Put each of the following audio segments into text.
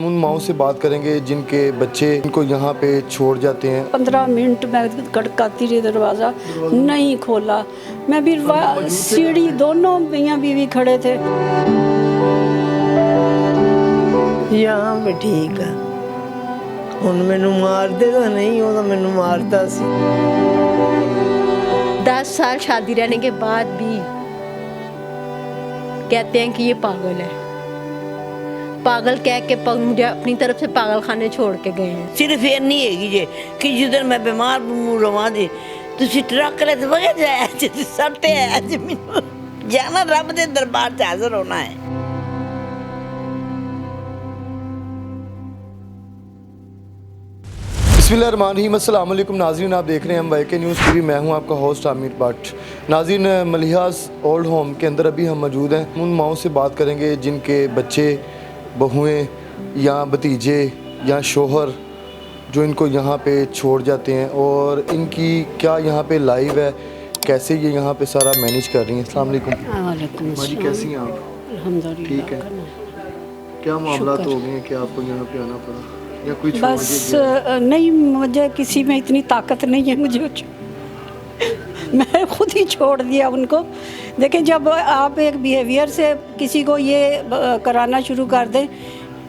ان माओं से बात करेंगे जिनके बच्चे इनको यहाँ पे छोड़ जाते हैं। 15 मिनट में खड़काती रही, दरवाज़ा नहीं खोला। मैं भी सीढ़ी, दोनों मियाँ बीवी खड़े थे। यहाँ पे ठीक है, ਹੁਣ ਮੈਨੂੰ ਮਾਰਦੇ ਤਾਂ नहीं, वो तो मैंने मारता सी। 10 साल शादी रहने के बाद भी कहते हैं कि ये पागल है। पागल कह के मुझे अपनी तरफ से पागल खाने छोड़ के गए हैं। सिर्फ ये नहीं है जे कि जिधर मैं बीमार रवा दे तुसी ट्रक ले वगे जाए सटे है मैनू जाना रब दे दरबार च हाजिर होना है। बिस्मिल्लाहिर्रहमानिर्रहीम, अस्सलाम वालेकुम नाज़रीन, आप देख रहे हैं MYK न्यूज़ TV। मैं हूं आपका होस्ट आमिर भट्ट। नाज़रीन, मलिहास ओल्ड होम के अंदर अभी हम मौजूद हैं। उन माओं से बात करेंगे जिनके बच्चे, बहुएं या भतीजे या शोहर जो इनको यहाँ पे छोड़ जाते हैं और इनकी क्या यहाँ पे लाइव है, कैसे ये यहाँ पे सारा मैनेज कर रही हैं। अस्सलाम वालेकुम। वालेकुम जी, अस्सलाम। कैसी हैं आप? अल्हम्दुलिल्लाह। ठीक है। क्या मामला तो हो गए कि आपको यहाँ पे आना पड़ा या कोई छोड़ बस के नहीं, मुझे किसी में इतनी ताकत नहीं है, मुझे मैं खुद ही छोड़ दिया उनको। देखिए, जब आप एक बिहेवियर से किसी को ये कराना शुरू कर दें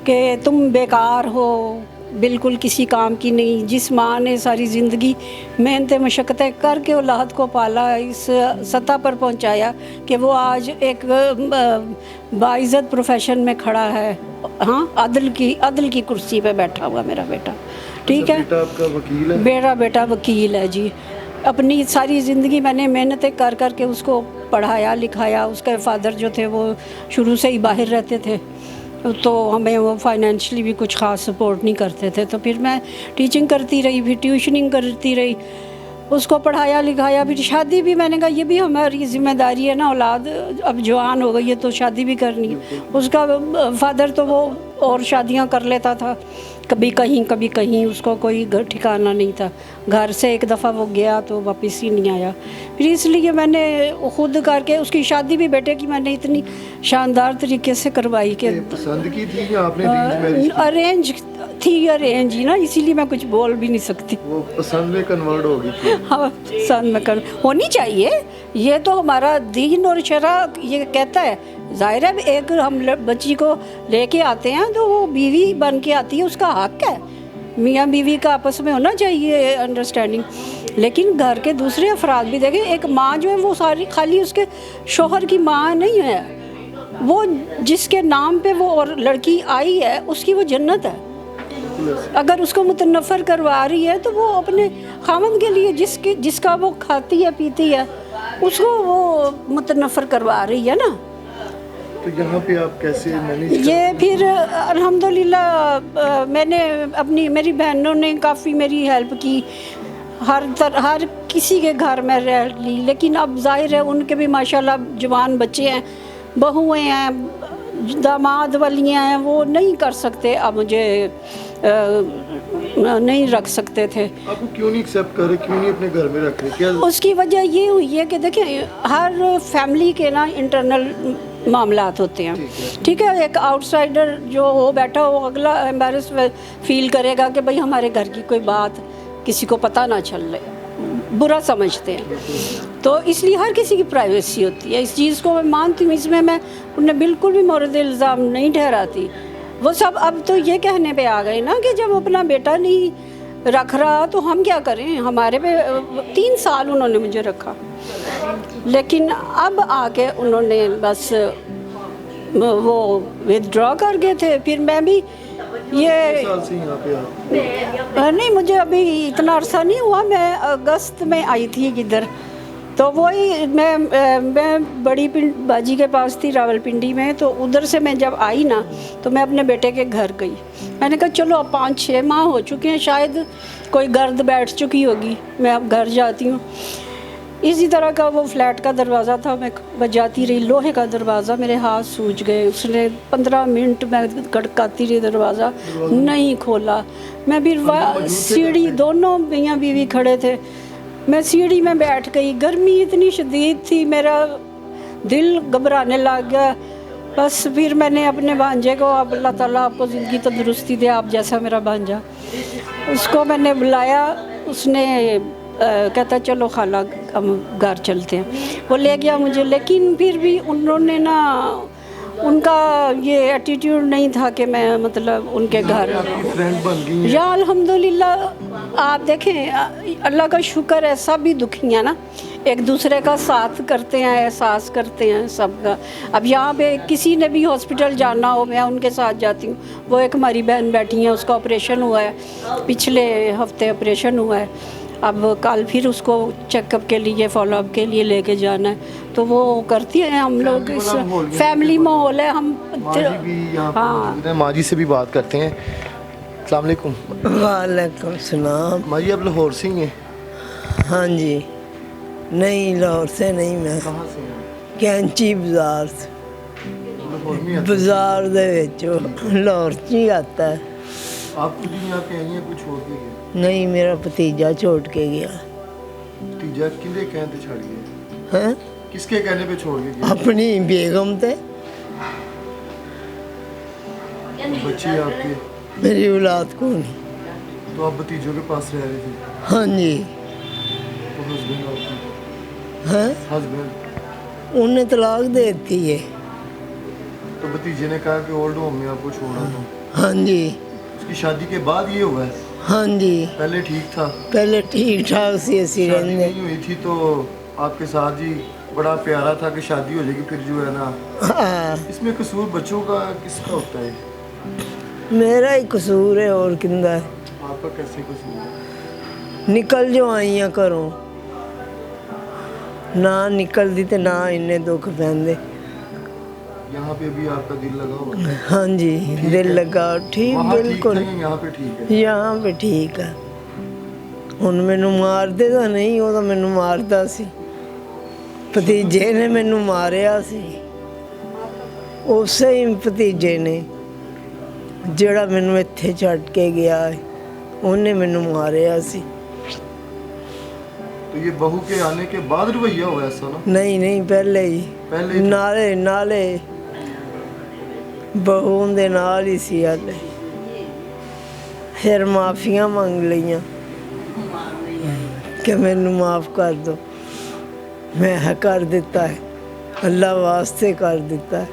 कि तुम बेकार हो, बिल्कुल किसी काम की नहीं, जिस माँ ने सारी ज़िंदगी मेहनत मशक्क़तें करके औलाद को पाला, इस सतह पर पहुंचाया कि वो आज एक बाइज़्ज़त प्रोफेशन में खड़ा है। हाँ, अदल की कुर्सी पे बैठा हुआ मेरा बेटा। ठीक है, बेटा आपका वकील है? मेरा बेटा वकील है जी। अपनी सारी ज़िंदगी मैंने मेहनतें कर कर के उसको पढ़ाया लिखाया। उसके फादर जो थे वो शुरू से ही बाहर रहते थे, तो हमें वो फाइनेंशियली भी कुछ ख़ास सपोर्ट नहीं करते थे। तो फिर मैं टीचिंग करती रही, फिर ट्यूशनिंग करती रही, उसको पढ़ाया लिखाया। फिर शादी भी, मैंने कहा ये भी हमारी ज़िम्मेदारी है ना, औलाद अब जवान हो गई है तो शादी भी करनी है। उसका फादर तो वो और शादियां कर लेता था, कभी कहीं, उसको कोई घर ठिकाना नहीं था। घर से एक दफ़ा वो गया तो वापस ही नहीं आया। फिर इसलिए मैंने खुद करके उसकी शादी भी बेटे की मैंने इतनी शानदार तरीके से करवाई कि पसंद की थी या आपने अरेंज थी, अरेंज ही ना, इसीलिए मैं कुछ बोल भी नहीं सकती। वो पसंद में कन्वर्ट हो गई थी? हाँ, पसंद में होनी चाहिए, ये तो हमारा दीन और शरा ये कहता है। ज़ाहिर है, एक हम बच्ची को लेके आते हैं तो वो बीवी बन के आती है, उसका हक है। मियाँ बीवी का आपस में होना चाहिए अंडरस्टैंडिंग। लेकिन घर के दूसरे अफराद भी देखें, एक माँ जो है वो सारी खाली उसके शोहर की माँ नहीं है, वो जिसके नाम पे वो और लड़की आई है उसकी वो जन्नत है। अगर उसको मुतनफ़र करवा रही है तो वो अपने खामद के लिए जिसका वो खाती है पीती है उसको वो मुतनफ़र करवा रही है ना। तो यहाँ पे आप कैसे मैनेज? ये फिर अल्हम्दुलिल्लाह मैंने मेरी बहनों ने काफ़ी मेरी हेल्प की, हर किसी के घर में रह ली। लेकिन अब जाहिर है उनके भी माशाल्लाह जवान बच्चे हैं, बहुएं हैं, दामाद वालियाँ हैं, वो नहीं कर सकते। अब मुझे नहीं रख सकते थे। आपको क्यों नहीं एक्सेप्ट कर रहे, क्यों नहीं अपने घर में रख रहे? क्या उसकी वजह ये हुई है कि देखिए, हर फैमिली के ना इंटरनल मामलात होते हैं। ठीक है, एक आउटसाइडर जो हो बैठा हो, अगला एम्बैरस फील करेगा कि भाई हमारे घर की कोई बात किसी को पता ना चल रही, बुरा समझते हैं। तो इसलिए हर किसी की प्राइवेसी होती है, इस चीज़ को मैं मानती हूँ। इसमें मैं उन्हें बिल्कुल भी मोरद इल्ज़ाम नहीं ठहराती। वो सब अब तो ये कहने पे आ गए ना कि जब अपना बेटा नहीं रख रहा तो हम क्या करें। हमारे पे 3 साल उन्होंने मुझे रखा, लेकिन अब आके उन्होंने बस वो विथड्रॉ कर गए थे। फिर मैं भी ये साल से यहाँ पे आप? नहीं, मुझे अभी इतना अरसा नहीं हुआ, मैं अगस्त में आई थी इधर। तो वही मैं बड़ी बाजी के पास थी रावलपिंडी में, तो उधर से मैं जब आई ना तो मैं अपने बेटे के घर गई। मैंने कहा चलो अब 5-6 माह हो चुके हैं, शायद कोई गर्द बैठ चुकी होगी, मैं अब घर जाती हूँ। इसी तरह का वो फ्लैट का दरवाज़ा था, मैं बजाती रही, लोहे का दरवाज़ा, मेरे हाथ सूज गए। उसने 15 मिनट में खड़काती रही, दरवाज़ा नहीं खोला। मैं फिर सीढ़ी, दोनों मियाँ बीवी खड़े थे, मैं सीढ़ी में बैठ गई। गर्मी इतनी शदीद थी, मेरा दिल घबराने लग गया। बस फिर मैंने अपने भांजे को, अब अल्लाह ताला आपको ज़िंदगी तंदुरुस्ती दे, आप जैसा मेरा भांजा, उसको मैंने बुलाया। उसने कहता चलो खाला हम घर चलते हैं, वो ले गया मुझे। लेकिन फिर भी उन्होंने ना, उनका ये एटीट्यूड नहीं था कि मैं मतलब उनके घर फ्रेंड बन गई हैं। या अल्हम्दुलिल्लाह। आप देखें, अल्लाह का शुक्र है, सब भी दुखी हैं ना, एक दूसरे का साथ करते हैं, एहसास करते हैं सबका। अब यहाँ पे किसी ने भी हॉस्पिटल जाना हो, मैं उनके साथ जाती हूँ। वो एक हमारी बहन बैठी है, उसका ऑपरेशन हुआ है, पिछले हफ्ते ऑपरेशन हुआ है। अब कल फिर उसको चेकअप के लिए, फॉलोअप के लिए लेके जाना है, तो वो करती हैं। हम लोग इस फैमिली माहौल है, हम माँ जी भी यहाँ पे मौजूद हैं, माँ जी से भी बात करते हैं। अस्सलाम वालेकुम। वालेकुम सलाम। माँ जी आप लाहौर से ही हैं? हाँ जी। नहीं, लाहौर से नहीं, मैं कहाँ से हैं? कैंची बाजार से। लाहौर में आते हैं? बाजार दे विच लाहौर च ही आता है। आप खुद ही यहाँ पे आई हैं, कुछ छोड़ के गए? नहीं, मेरा भतीजा छोड़ के गया। तीजा किंदे कहने पे छड़ गए? हैं? किसके कहने पे छोड़ के गए? अपनी बेगम ते बच्चे आपके? मेरी औलाद को नहीं। तो आप भतीजों के पास रह रहे थे? हाँ जी। तो हस्बैंड आपके? हैं? हस्बैंड? उन्हें तलाक दे दी है। तो भतीजे ने कहा कि ओल्ड होम में आपको छोड़ा दो। हाँ जी। उसकी शादी के बाद ये हुआ है? हाँ जी। पहले ठीक था? पहले ठीक ठाक सी ऐसी शादी रहने। नहीं हुई थी तो आपके साथ ही बड़ा प्यारा था कि शादी हो जाएगी, फिर जो है ना, हाँ, इसमें कसूर बच्चों का किसका होता है? मेरा ही कसूर है, और किंदा है। आपका कैसे कसूर है? निकल जो आईया घरों, ना निकलदी ते ना इन्ने दुख पैंदे। यहाँ पे भी आपका दिल लगा हुआ है? हाँ जी, दिल लगा ठीक, वहाँ ठीक बिल्कुल। था या यहाँ पे ठीक है? यहाँ पे ठीक है। ਹੁਣ ਮੈਨੂੰ ਮਾਰਦੇ ਤਾਂ ਨਹੀਂ, ਉਹ ਤਾਂ ਮੈਨੂੰ ਮਾਰਦਾ ਸੀ। ਭਤੀਜੇ ਨੇ ਮੈਨੂੰ ਮਾਰਿਆ ਸੀ, ਉਸੇ ਹੀ ਭਤੀਜੇ ਨੇ ਜਿਹੜਾ ਮੈਨੂੰ ਇੱਥੇ ਛੱਡ ਕੇ ਗਿਆ ਹੈ, ਉਹਨੇ ਮੈਨੂੰ ਮਾਰਿਆ ਸੀ। तो ये बहू के आने के बाद रवैया हुआ ऐसा ना? ਨਹੀਂ ਨਹੀਂ, ਪਹਿਲੇ ਹੀ। पहले ही था? ਨਾਲੇ ਨਾਲੇ ਬਹੂ ਦੇ ਨਾਲ ਹੀ ਸੀ ਹਾਲੇ। ਫਿਰ ਮਾਫੀਆਂ ਮੰਗ ਲਈਆਂ ਕਿ ਮੈਨੂੰ ਮਾਫ ਕਰ ਦਿਓ। ਮੈਂ ਕਰ ਦਿੱਤਾ ਹੈ, ਅੱਲਾ ਵਾਸਤੇ ਕਰ ਦਿੱਤਾ है।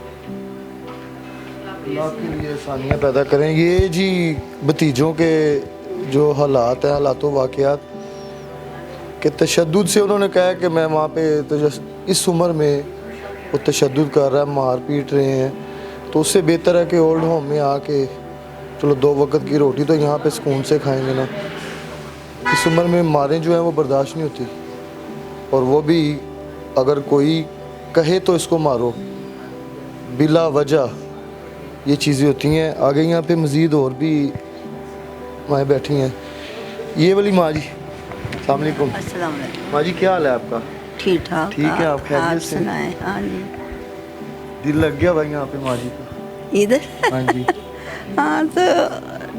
अल्लाह के लिए आसानियाँ पैदा करें। ये जी भतीजों के जो हालात हैं, हालातों वाक़यात के तशद्दुद से उन्होंने कहा कि मैं वहाँ पे इस उम्र में वो तशद्दुद कर रहा है, मार पीट रहे हैं, तो उससे बेहतर है कि ओल्ड होम में आके चलो 2 वक्त की रोटी तो यहाँ पे सुकून से खाएंगे ना। इस उम्र में मारें जो हैं वो बर्दाश्त नहीं होती, और वो भी अगर कोई कहे तो इसको मारो, बिला वजह ये चीज़ें होती हैं। आगे यहाँ पे मज़ीद और भी माएँ बैठी हैं। ये वाली माँ जी, अस्सलाम वालेकुम। अस्सलाम वालेकुम। माँ जी क्या हाल है आपका? ठीक ठाक। ठीक है, आप खैरियत से? सुनाए? हाँ जी। दिल लग गया भाई यहाँ पे माँ जी का? इधर हाँ जी। हाँ तो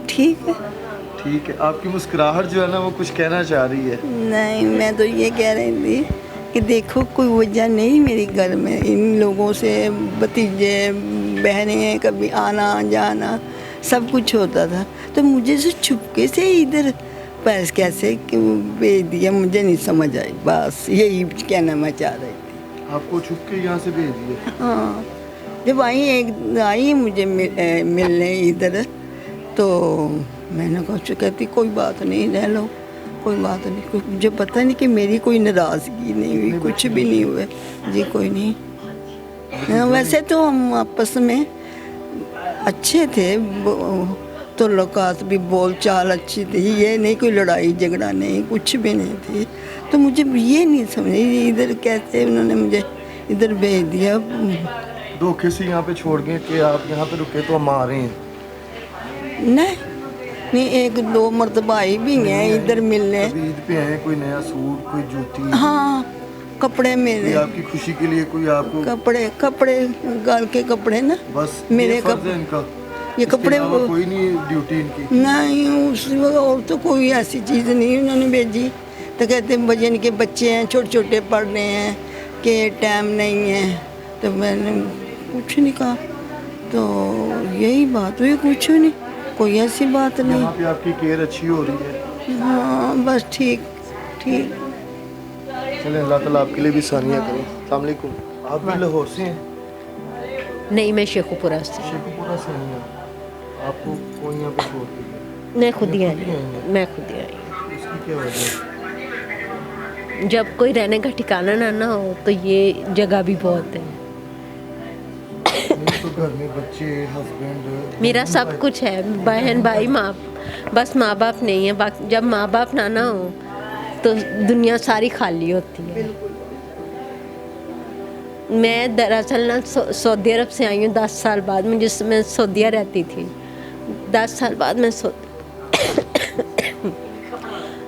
ठीक है। ठीक है। आपकी मुस्कुराहट जो है ना वो कुछ कहना चाह रही है। नहीं, मैं तो ये कह रही थी कि देखो कोई वजह नहीं मेरी घर में, इन लोगों से भतीजे बहनें कभी आना जाना सब कुछ होता था, तो मुझे से छुपके से इधर पैस कैसे क्यों भेज दिया, मुझे नहीं समझ आई। बस यही कहना मैं चाह रही थी। आपको छुप के यहाँ से भेज दिया? हाँ, जब आई मुझे मिलने इधर, तो मैंने कहा, कहती कोई बात नहीं, रह लो, कोई बात नहीं। कोई मुझे पता नहीं कि मेरी कोई नाराज़गी नहीं हुई, कुछ भी नहीं हुआ जी, कोई नहीं। वैसे तो हम आपस में अच्छे थे, तो लकात भी बोल चाल अच्छी थी, ये नहीं कोई लड़ाई झगड़ा नहीं, कुछ भी नहीं थी। तो मुझे ये नहीं समझ, इधर कैसे उन्होंने मुझे इधर भेज दिया। धोखे से यहाँ पे छोड़ गए कि आप यहाँ पे रुके तो हम आ रहे हैं? नहीं, 1-2 मरतबा आई भी हैं इधर मिलने। ईद पे आए, कोई नया सूट, कोई जूती? हाँ, कपड़े मेरे, आपकी खुशी के लिए कोई आपको कपड़े गाल के कपड़े ना, बस मेरे ये फर्ज है इनका? ये कपड़े कोई नहीं ड्यूटी इनकी? नहीं, उस और तो कोई ऐसी चीज़ नहीं उन्होंने भेजी। तो कहते भजन के बच्चे हैं, छोटे छोटे पढ़ रहे हैं कि टाइम नहीं है। तो मैंने कुछ नहीं कहा। तो यही बात हुई, कुछ नहीं, कोई ऐसी बात नहीं। यहाँ पे आपकी केयर अच्छी हो रही है? हाँ बस ठीक ठीक। चलें, अल्लाह ताला आपके लिए भी सानिया करें। अस्सलाम वालेकुम। आप भी लाहौर से हैं? नहीं, मैं शेखुपुरा से। शेखुपुरा से नहीं हैं? आपको कौन यहाँ पे छोड़ के गया? मैं खुद ही खुद आई ही आई हैं? मैं खुद ही आई इसकी क्या वजह है? जब कोई रहने का ठिकाना ना हो तो ये जगह भी बहुत है। नहीं तो घर में बच्चे, हस्बैंड, मेरा सब कुछ है, बहन भाई माँ, बस माँ बाप नहीं है। जब माँ बाप ना हो तो दुनिया सारी खाली होती है। मैं दरअसल ना सऊदी अरब से आई हूँ 10 साल बाद। मैं सऊदीया रहती थी। 10 साल बाद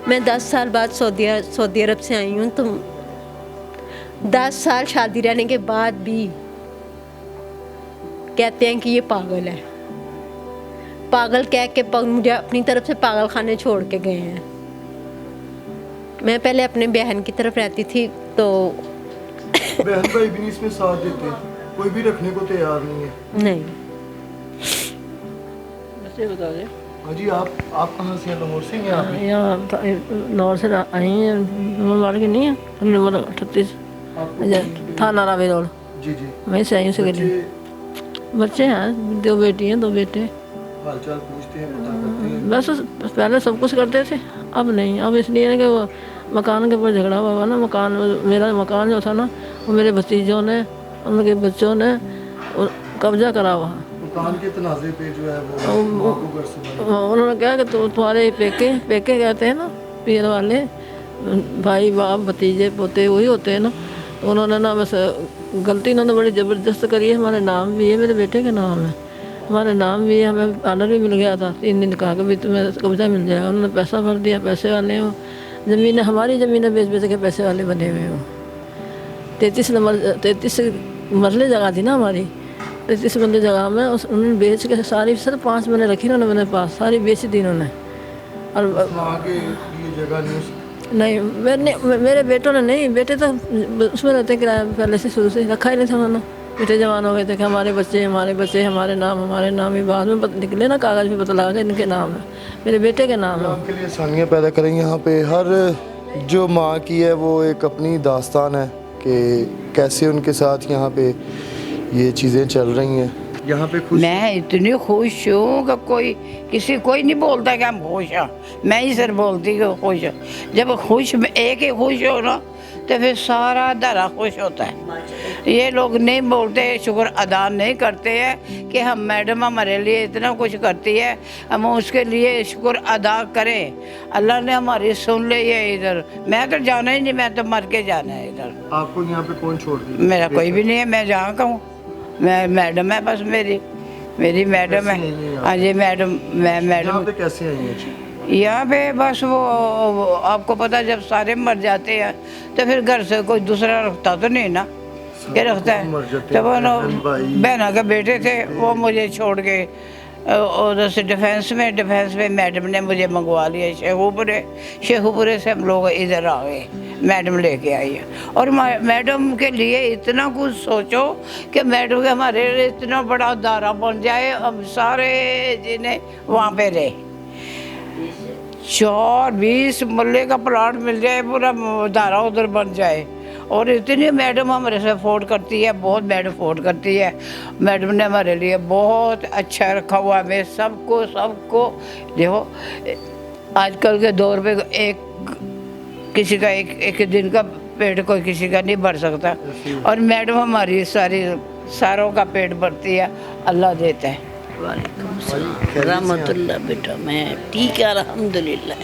मैं 10 साल बाद सऊदी अरब से आई हूँ। तो 10 साल शादी रहने के बाद भी कहते हैं कि ये पागल है। पागल कह के मुझे अपनी तरफ से पागल खाने छोड़ के गए हैं। मैं पहले अपने बहन की तरफ रहती थी तो बहन भाई भी नहीं इसमें साथ देते, कोई भी रखने को तैयार नहीं है। नहीं। हाँ जी, आप कहाँ से हैं? लाहौर से हैं आप? यहाँ लाहौर से आई हैं, नंबर की नहीं है, नंबर 38 थाना रावी रोड, जी जी। वहीं से आई हूँ से। बच्चे हैं, 2 बेटी हैं 2 बेटे। हाल चाल पूछते हैं, पता करते हैं? बस पहले सब कुछ करते थे, अब नहीं। अब इसलिए है कि वो मकान के ऊपर झगड़ा हुआ ना। मकान, मेरा मकान जो था ना, वो मेरे भतीजों ने, उनके बच्चों ने कब्जा करा हुआ। मकान के तनाज़े पे जो है वो घर से उन्होंने कहा कि तुम्हारे पेके कहते हैं ना, पीर वाले, भाई बाप भतीजे पोते वही होते हैं ना। तो उन्होंने ना बस गलती उन्होंने बड़ी ज़बरदस्त करी है। हमारे नाम भी है, मेरे बेटे के नाम है, हमारे नाम भी है। हमें ऑर्डर भी मिल गया था 3 दिन का कि भी तुम्हें कब्जा मिल जाएगा। उन्होंने पैसा भर दिया, पैसे वाले हो। ज़मीनें, हमारी ज़मीनें बेच के पैसे वाले बने हुए हो। 33 मरले जगह थी ना हमारी, 33 मरले जगह में उन्होंने बेच के सारी, सिर्फ 5 महीने रखी ना मेरे पास, सारी बेच दी उन्होंने। और आगे ये जगह नहीं, मेरे बेटों ने नहीं, बेटे तो उसमें रहते किराए पहले से, शुरू से रखा ही नहीं था उन्होंने। बेटे जवान हो गए थे कि हमारे बच्चे हमारे नाम ही बाद में निकले ना, कागज़ पे पता लगा कि इनके नाम है, मेरे बेटे के नाम है। आपके लिए आसानियाँ पैदा करेंगे। यहाँ पे हर जो माँ की है वो एक अपनी दास्तान है कि कैसे उनके साथ यहाँ पे ये चीज़ें चल रही हैं। यहाँ पे खुश, मैं इतनी खुश हूँ कि कोई नहीं बोलता कि हम खुश हैं। मैं ही सर बोलती कि खुश हूँ। जब एक ही खुश हो ना तो फिर सारा दरा खुश होता है। ये लोग नहीं बोलते, शुक्र अदा नहीं करते हैं कि हम मैडम हमारे लिए इतना कुछ करती है, हम उसके लिए शुक्र अदा करें। अल्लाह ने हमारी सुन ली है। इधर मैं तो जाना ही नहीं, मैं तो मर के जाना है इधर। आपको यहाँ पे कौन छोड़ दिया? मेरा कोई भी नहीं है, मैं जहाँ का हूँ। मैं मैडम है, बस मेरी मैडम है। हाँ जी मैडम, मैं मैडम। यहाँ पे कैसे आई हैं? यहाँ पे बस वो आपको पता, जब सारे मर जाते हैं तो फिर घर से कोई दूसरा रखता तो नहीं ना, क्या रखता है। जब बहना के बेटे थे वो मुझे छोड़ के उधर से डिफेंस में मैडम ने मुझे मंगवा लिया शेखुपुरे से हम लोग इधर आ गए। मैडम लेके आई है। और मैडम के लिए इतना कुछ सोचो कि मैडम के हमारे लिए इतना बड़ा दायरा बन जाए, हम सारे जिन्हें वहाँ पे रहे 4-20 मल्ले का प्लाट मिल जाए, पूरा दायरा उधर बन जाए। और इतनी मैडम हमारे से अफोर्ड करती है, बहुत मैडम अफोर्ड करती है। मैडम ने हमारे लिए बहुत अच्छा रखा हुआ है। मैं सबको देखो आजकल के दौर पे किसी का एक दिन का पेट कोई किसी का नहीं भर सकता, और मैडम हमारी सारों का पेट भरती है, अल्लाह देता है। रहमतुल्लाह। बेटा मैं ठीक है अल्हम्दुलिल्लाह।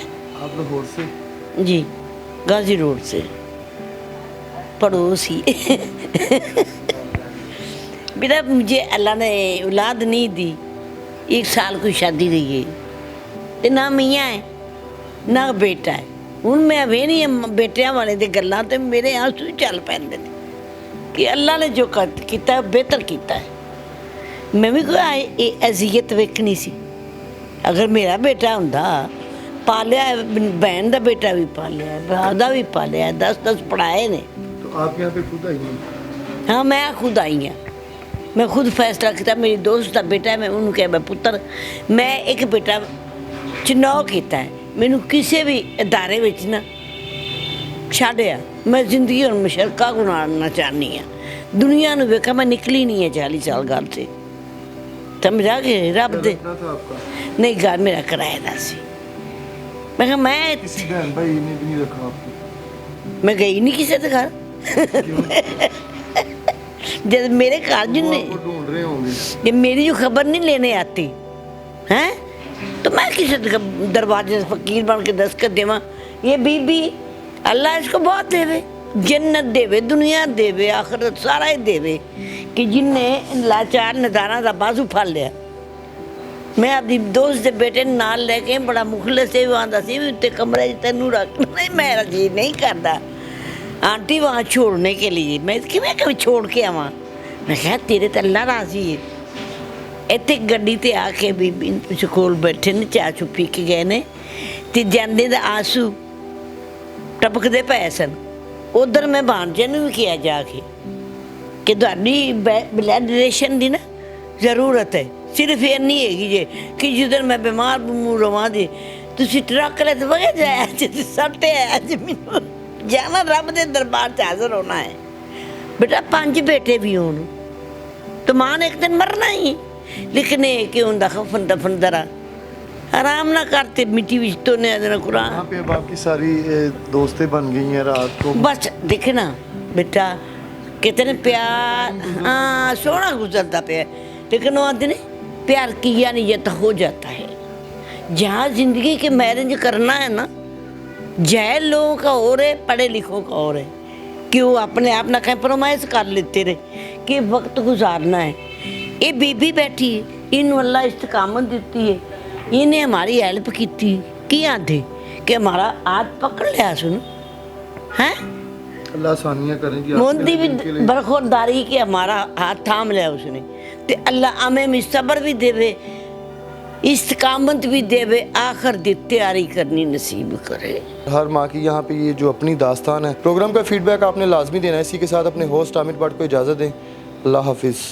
आप लाहौर से? जी, गाजी रोड से, पड़ोसी। बेटा मुझे अल्लाह ने औलाद नहीं दी, 1 साल की शादी रही है, ते ना मियाँ है ना बेटा है। हूँ मैं वेनी बेटिया वाले दी गल्लां ते मेरे आंसू चल पैंदे ने कि अल्लाह ने जो किया बेहतर किया है। मैं भी कोई अजियत वेखनी सी। अगर मेरा बेटा हुंदा पालिया, बहन का बेटा भी पालिया, भरा का भी पालिया, 10 पढ़ाए ने। तो आप यहाँ पे खुद आई हैं? हाँ मैं खुद आई हाँ। ਮੈਂ ਖੁਦ ਫੈਸਲਾ ਕੀਤਾ, ਮੇਰੀ ਦੋਸਤ ਦਾ ਬੇਟਾ ਹੈ, ਮੈਂ ਉਹਨੂੰ ਕਿਹਾ ਮੈਂ ਪੁੱਤਰ ਮੈਂ ਇੱਕ ਬੇਟਾ ਚੁਣਾਵ ਕੀਤਾ ਹੈ, ਮੈਨੂੰ ਕਿਸੇ ਵੀ ਅਦਾਰੇ ਵਿੱਚ ਨਾ ਛੱਡਿਆ, ਮੈਂ ਜ਼ਿੰਦਗੀ ਹੁਣ ਮੁਸ਼ਰਕਾ ਗੁਜ਼ਾਰਨਾ ਚਾਹੁੰਦੀ ਹਾਂ। ਦੁਨੀਆ ਨੂੰ ਵੇਖਾ ਮੈਂ ਨਿਕਲੀ ਨਹੀਂ ਹੈ 40 ਸਾਲ ਘਰ से, ਸਮਝਾ ਕੇ ਰੱਬ ਦੇ ਨਹੀਂ ਘਰ ਮੇਰਾ ਕਿਰਾਏ ਦਾ ਸੀ। ਮੈਂ ਕਿਹਾ ਮੈਂ किसी बहन भाई ने भी नहीं रखा आपको? मैं गई नहीं किसी के घर जब मेरे घर जिन्ने आपको ढूंढ रहे होंगे। ये मेरी जो खबर नहीं लेने आती हैं, तो मैं किसी दरवाजे से फकीर बन के दस्तखत देवा। ये बीबी अल्लाह इसको बहुत देवे, जन्नत देवे, दुनिया देवे, आखिरत सारा ही देवे कि जिन्हें लाचार नदारा का बाजू फड़ लिया। मैं अपनी दोस्त के बेटे नाल लेके बड़ा मुखलिस से आंदा सी भी उत्ते कमरे तेनू रख, नहीं मेरा जी नहीं करता आंटी वहाँ छोड़ने के लिए, मैं किवें कभी छोड़ के आवा। मैं कहा तेरे तो अल्लाह राजी है। इतने गड्डी ते आके बीबी कोल बैठे ने चाह चू पी के गए ने ते जांदे दा आंसू टपकदे पए सन। उधर मैं भांजे नूं भी किया जाके कि तुहाडी ब्लड रिलेशन दी ना जरूरत है, सिर्फ ये नहीं हैगी जे कि जिधर मैं बीमार बमूर रवां दे तुसी ट्रक ले तो वगे जाया जे सट्टे अज मैनूं जाना रब दे दरबार च हाज़र होना है। बेटा 5 बेटे भी होन तो मां ने एक दिन मरना ही, लेकिन ये कि उनका खफन दफन दरा आराम ना करते मिट्टी विच तो ने अदना कुरान। यहाँ पे अब आपकी सारी दोस्तें बन गई हैं रात को। बस देखना बेटा कितने प्यार, हाँ सोना गुजरता पे, लेकिन वो आते ने प्यार किया नहीं जाता हो जाता है। जहाँ जिंदगी के मैरिज करना है ना, जैल लोगों का और है, पढ़े लिखों का और है कि वो अपने आप ना कंप्रोमाइज कर लेते रहे कि वक्त गुजारना है। ये बीबी बैठी है, इन अल्लाह इस्तकामत देती है, इन्हें हमारी हेल्प की थी आते कि हमारा हाथ पकड़ लिया सुन हैं, अल्लाह आसानियाँ करें जी मोदी भी बरखुरदारी के हमारा हाथ थाम लिया उसने, तो अल्लाह हमें भी सब्र भी देवे, इस्तकामत भी देवे, आखिर दी तैयारी करनी नसीब करे। हर माँ की यहाँ पे ये जो अपनी दास्तान है। प्रोग्राम का फीडबैक आपने लाजमी देना है। इसी के साथ अपने होस्ट आमिर भट्ट को इजाज़त दें। अल्लाह हाफिज़।